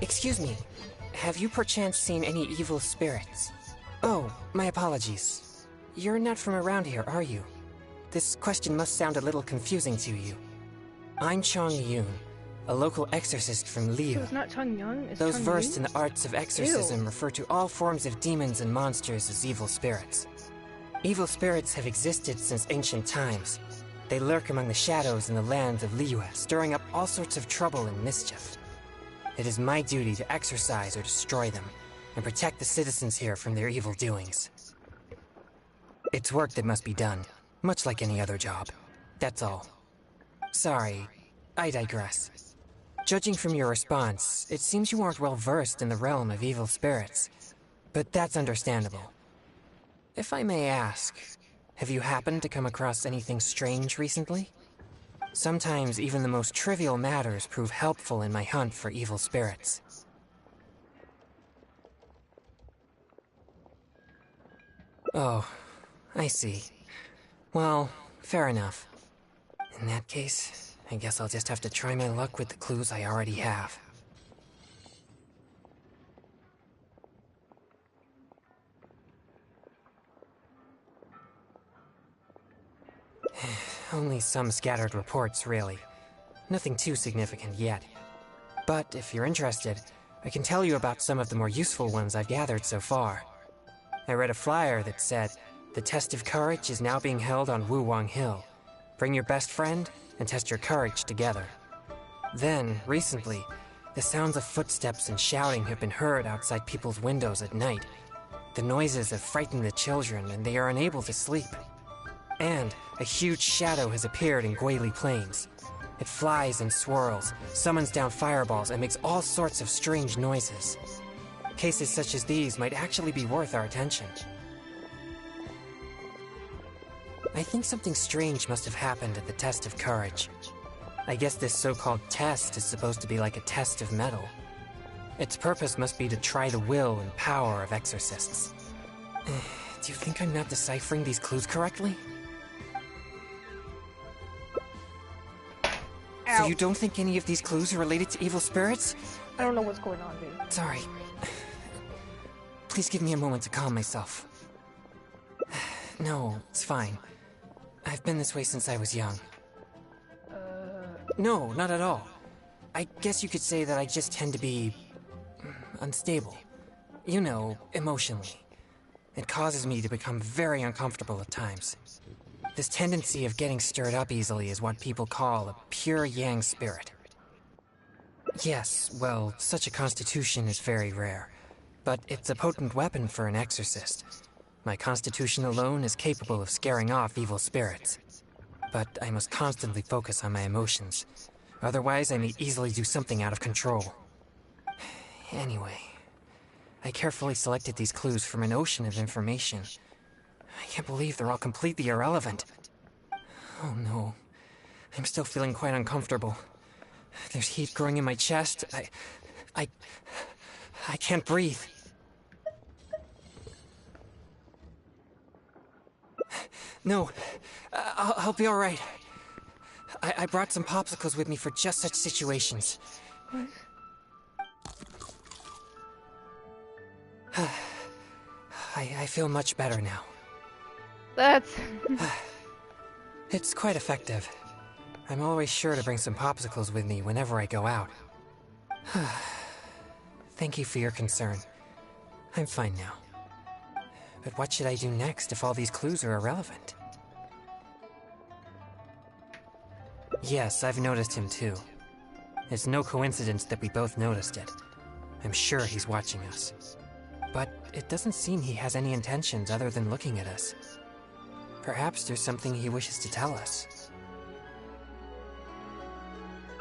Excuse me, have you perchance seen any evil spirits? Oh, my apologies. You're not from around here, are you? This question must sound a little confusing to you. I'm Chongyun, a local exorcist from Liu. So it's not Chongyun, it's Those Chongyun? versed in the arts of exorcism Ew. refer to all forms of demons and monsters as evil spirits. Evil spirits have existed since ancient times. They lurk among the shadows in the lands of Liu, stirring up all sorts of trouble and mischief. It is my duty to exorcise or destroy them, and protect the citizens here from their evil doings. It's work that must be done, much like any other job. That's all. Sorry, I digress. Judging from your response, it seems you aren't well versed in the realm of evil spirits. But that's understandable. If I may ask, have you happened to come across anything strange recently? Sometimes even the most trivial matters prove helpful in my hunt for evil spirits. Oh, I see. Well, fair enough. In that case, I guess I'll just have to try my luck with the clues I already have. Only some scattered reports, really. Nothing too significant yet. But if you're interested, I can tell you about some of the more useful ones I've gathered so far. I read a flyer that said, "The test of courage is now being held on Wuwang Hill. Bring your best friend and test your courage together." Then, recently, the sounds of footsteps and shouting have been heard outside people's windows at night. The noises have frightened the children, and they are unable to sleep. And a huge shadow has appeared in Guili Plains. It flies and swirls, summons down fireballs, and makes all sorts of strange noises. Cases such as these might actually be worth our attention. I think something strange must have happened at the test of courage. I guess this so-called test is supposed to be like a test of metal. Its purpose must be to try the will and power of exorcists. Do you think I'm not deciphering these clues correctly? Ow. So you don't think any of these clues are related to evil spirits? I don't know what's going on, dude. Sorry. Please give me a moment to calm myself. No, it's fine. I've been this way since I was young. No, not at all. I guess you could say that I just tend to be unstable. You know, emotionally. It causes me to become very uncomfortable at times. This tendency of getting stirred up easily is what people call a pure yang spirit. Yes, well, such a constitution is very rare, but it's a potent weapon for an exorcist. My constitution alone is capable of scaring off evil spirits. But I must constantly focus on my emotions. Otherwise, I may easily do something out of control. Anyway, I carefully selected these clues from an ocean of information. I can't believe they're all completely irrelevant. Oh no, I'm still feeling quite uncomfortable. There's heat growing in my chest. I can't breathe. No, I'll be all right. I brought some popsicles with me for just such situations. What? I feel much better now. That's... It's quite effective. I'm always sure to bring some popsicles with me whenever I go out. Thank you for your concern. I'm fine now. But what should I do next if all these clues are irrelevant? Yes, I've noticed him too. It's no coincidence that we both noticed it. I'm sure he's watching us. But it doesn't seem he has any intentions other than looking at us. Perhaps there's something he wishes to tell us.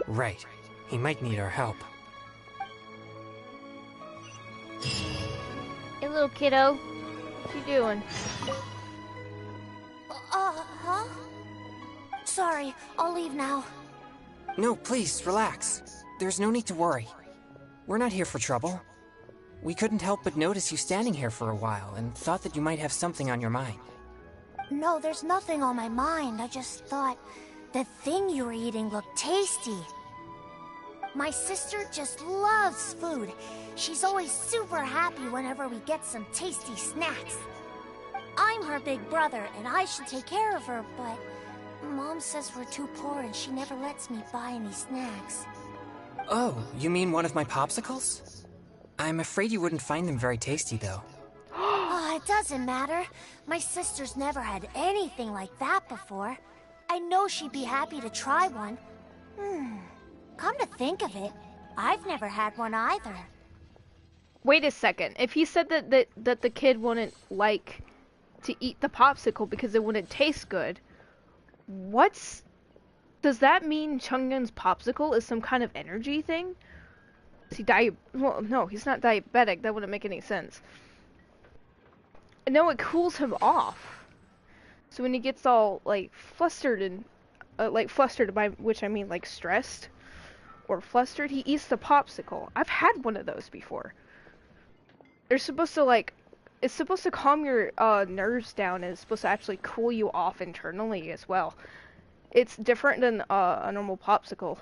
Right. He might need our help. Hey, little kiddo. What you doing? Huh? Sorry, I'll leave now. No, please, relax. There's no need to worry. We're not here for trouble. We couldn't help but notice you standing here for a while and thought that you might have something on your mind. No, there's nothing on my mind. I just thought the thing you were eating looked tasty. My sister just loves food. She's always super happy whenever we get some tasty snacks. I'm her big brother, and I should take care of her, but Mom says we're too poor and she never lets me buy any snacks. Oh, you mean one of my popsicles? I'm afraid you wouldn't find them very tasty, though. Oh, it doesn't matter. My sister's never had anything like that before. I know she'd be happy to try one. Come to think of it, I've never had one either. Wait a second. If he said that the kid wouldn't like to eat the popsicle because it wouldn't taste good, does that mean Chongyun's popsicle is some kind of energy thing? Is he well, no, he's not diabetic. That wouldn't make any sense. No, it cools him off. So when he gets all like flustered and flustered, by which I mean like stressed or flustered, he eats the popsicle. I've had one of those before. They're supposed to it's supposed to calm your nerves down, and it's supposed to actually cool you off internally as well. It's different than a normal popsicle,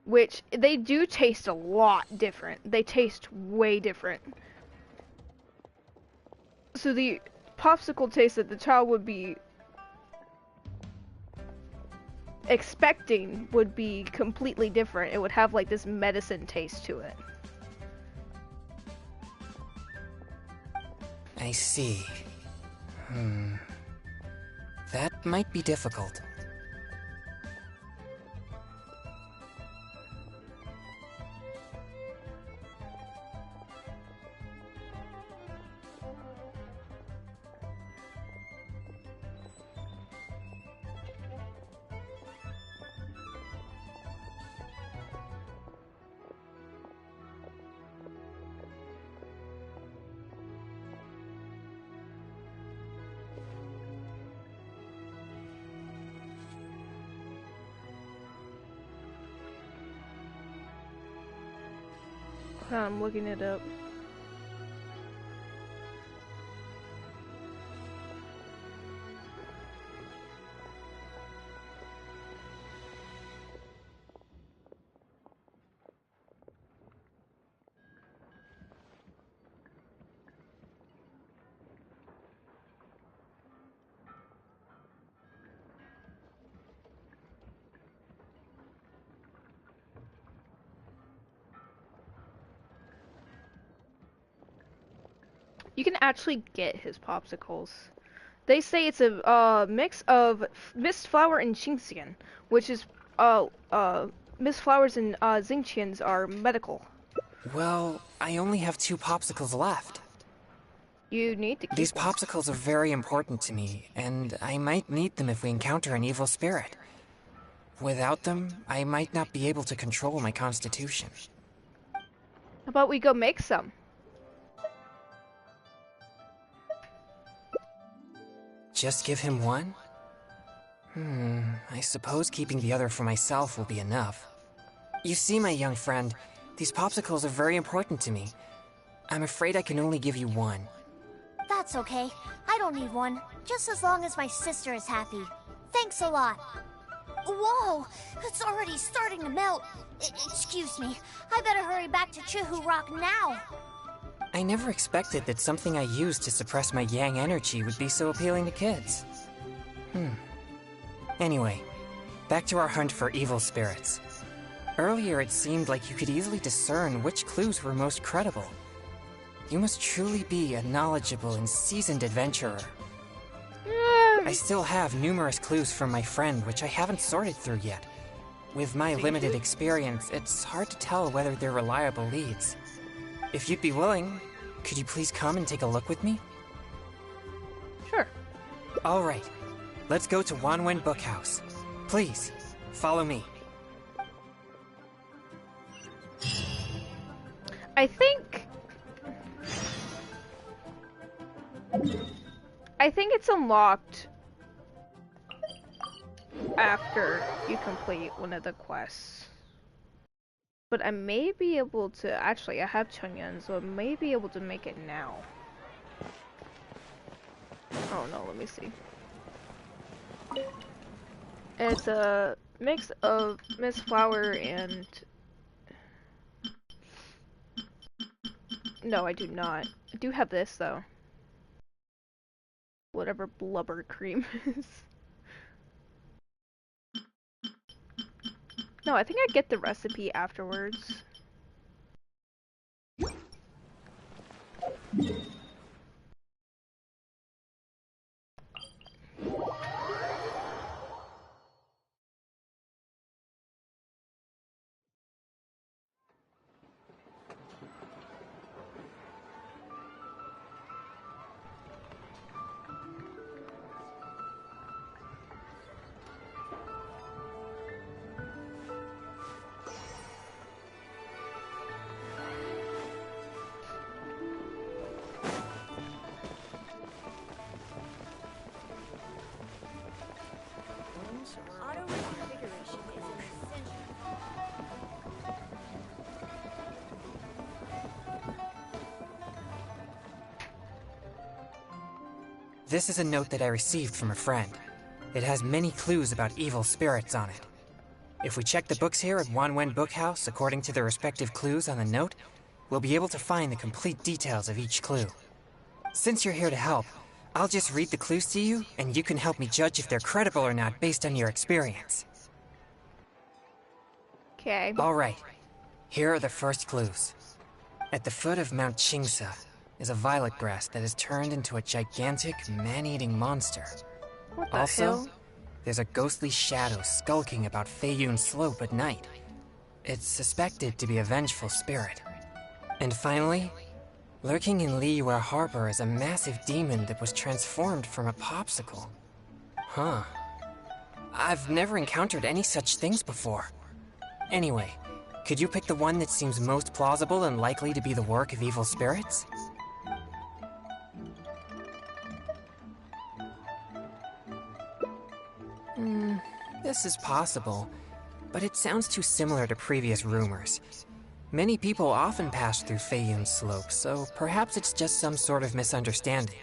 which they do taste a lot different. They taste way different. So the popsicle taste that the child would be expecting would be completely different. It would have like this medicine taste to it. I see. That might be difficult. I'm looking it up. You can actually get his popsicles. They say it's a mix of mist flower and Xingxian, which is mist flowers and Xingqians are medical. Well, I only have 2 popsicles left. You need to keep These them. popsicles are very important to me, and I might need them if we encounter an evil spirit. Without them, I might not be able to control my constitution. How about we go make some? Just give him 1? I suppose keeping the other for myself will be enough. You see, my young friend, these popsicles are very important to me. I'm afraid I can only give you 1. That's okay. I don't need one. Just as long as my sister is happy. Thanks a lot. Whoa! It's already starting to melt. Excuse me. I better hurry back to Chihu Rock now. I never expected that something I used to suppress my yang energy would be so appealing to kids. Anyway, back to our hunt for evil spirits. Earlier it seemed like you could easily discern which clues were most credible. You must truly be a knowledgeable and seasoned adventurer. I still have numerous clues from my friend which I haven't sorted through yet. With my limited experience, it's hard to tell whether they're reliable leads. If you'd be willing, could you please come and take a look with me? Sure. All right. Let's go to Wanwen Bookhouse. Please, follow me. I think it's unlocked after you complete one of the quests. But I may be able to, actually I have Chongyun, so I may be able to make it now. Oh no, let me see. It's a mix of mist flower and... No, I do not. I do have this though. Whatever blubber cream is. No, I think I get the recipe afterwards. This is a note that I received from a friend. It has many clues about evil spirits on it. If we check the books here at Wanwen Bookhouse according to the respective clues on the note, we'll be able to find the complete details of each clue. Since you're here to help, I'll just read the clues to you, and you can help me judge if they're credible or not based on your experience. Okay. Alright, here are the first clues. At the foot of Mount Chingsa is a violet grass that has turned into a gigantic, man-eating monster. What the Also, hell? there's a ghostly shadow skulking about Feiyun Slope at night. It's suspected to be a vengeful spirit. And finally, lurking in Liyue Harbor is a massive demon that was transformed from a popsicle. Huh. I've never encountered any such things before. Anyway, could you pick the one that seems most plausible and likely to be the work of evil spirits? This is possible, but it sounds too similar to previous rumors. Many people often pass through Feiyun Slope, so perhaps it's just some sort of misunderstanding.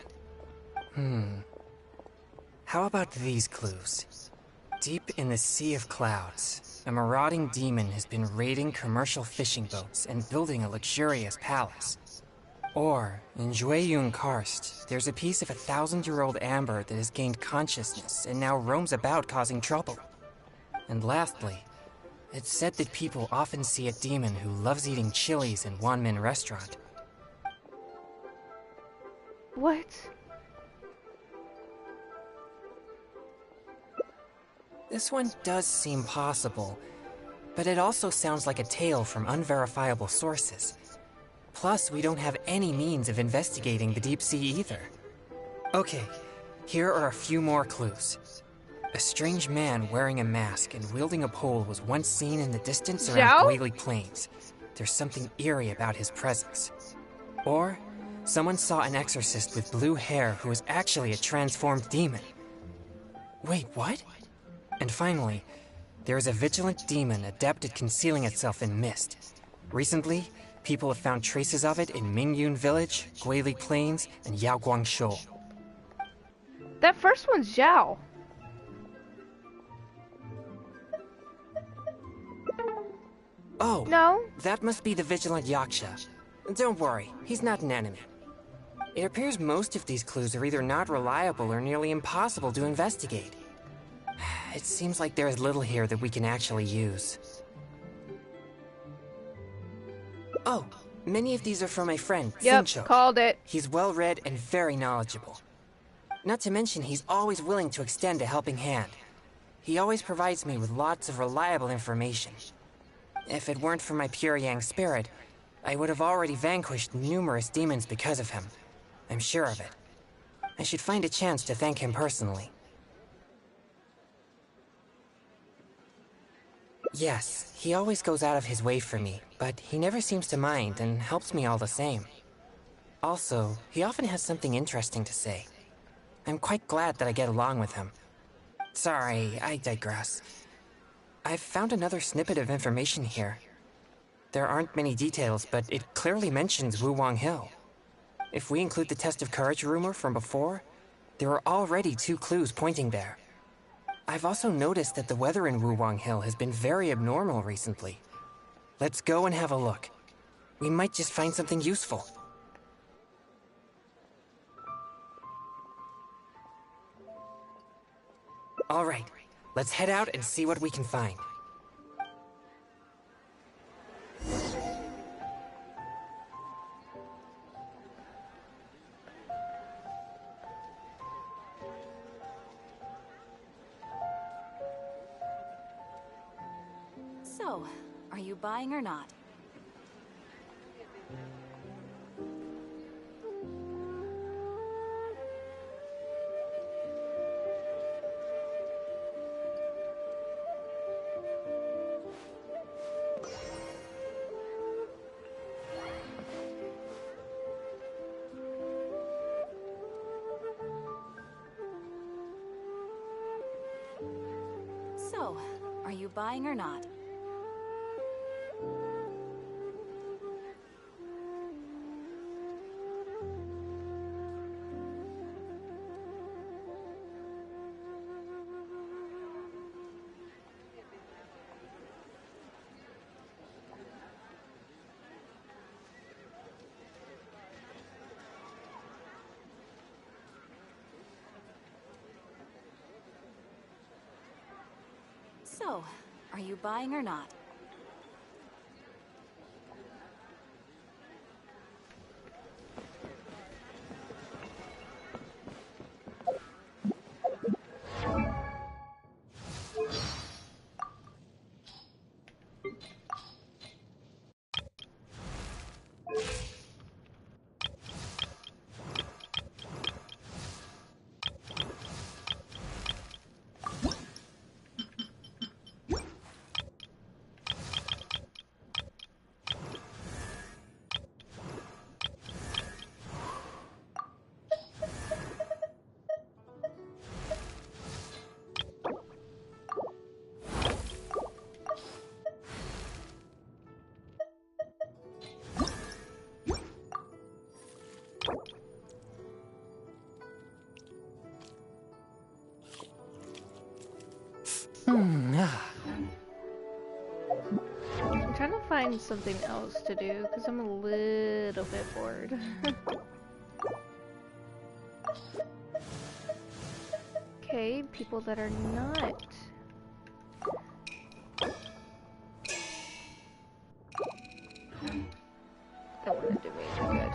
How about these clues? Deep in the Sea of Clouds, a marauding demon has been raiding commercial fishing boats and building a luxurious palace. Or, in Jueyun Karst, there's a piece of 1,000-year-old amber that has gained consciousness and now roams about causing trouble. And lastly, it's said that people often see a demon who loves eating chilies in Wanmin Restaurant. What? This one does seem possible, but it also sounds like a tale from unverifiable sources. Plus, we don't have any means of investigating the deep sea either. Okay, here are a few more clues. A strange man wearing a mask and wielding a pole was once seen in the distance around Zhao? Guili Plains. There's something eerie about his presence. Or, someone saw an exorcist with blue hair who was actually a transformed demon. Wait, what? And finally, there is a vigilant demon adept at concealing itself in mist. Recently, people have found traces of it in Mingyun Village, Guili Plains, and Yaoguangshou. That first one's Zhao. Oh, No? that must be the vigilant Yaksha. Don't worry, he's not an enemy. It appears most of these clues are either not reliable or nearly impossible to investigate. It seems like there is little here that we can actually use. Oh, many of these are from my friend, Yep, Sincho. called it. He's well-read and very knowledgeable. Not to mention, he's always willing to extend a helping hand. He always provides me with lots of reliable information. If it weren't for my pure Yang spirit, I would have already vanquished numerous demons because of him. I'm sure of it. I should find a chance to thank him personally. Yes, he always goes out of his way for me, but he never seems to mind and helps me all the same. Also, he often has something interesting to say. I'm quite glad that I get along with him. Sorry, I digress. I've found another snippet of information here. There aren't many details, but it clearly mentions Wuwang Hill. If we include the test of courage rumor from before, there are already 2 clues pointing there. I've also noticed that the weather in Wuwang Hill has been very abnormal recently. Let's go and have a look. We might just find something useful. All right, let's head out and see what we can find. So, are you buying or not? So, are you buying or not? So, are you buying or not? trying to find something else to do because I'm a little bit bored. Okay, people that are not. Don't want to do me any good.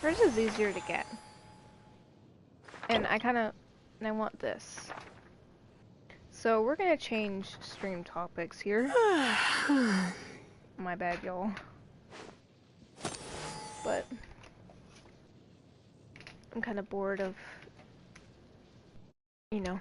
Hers is easier to get. And I want this. So we're gonna change stream topics here. My bad, y'all. But I'm kind of bored of, you know,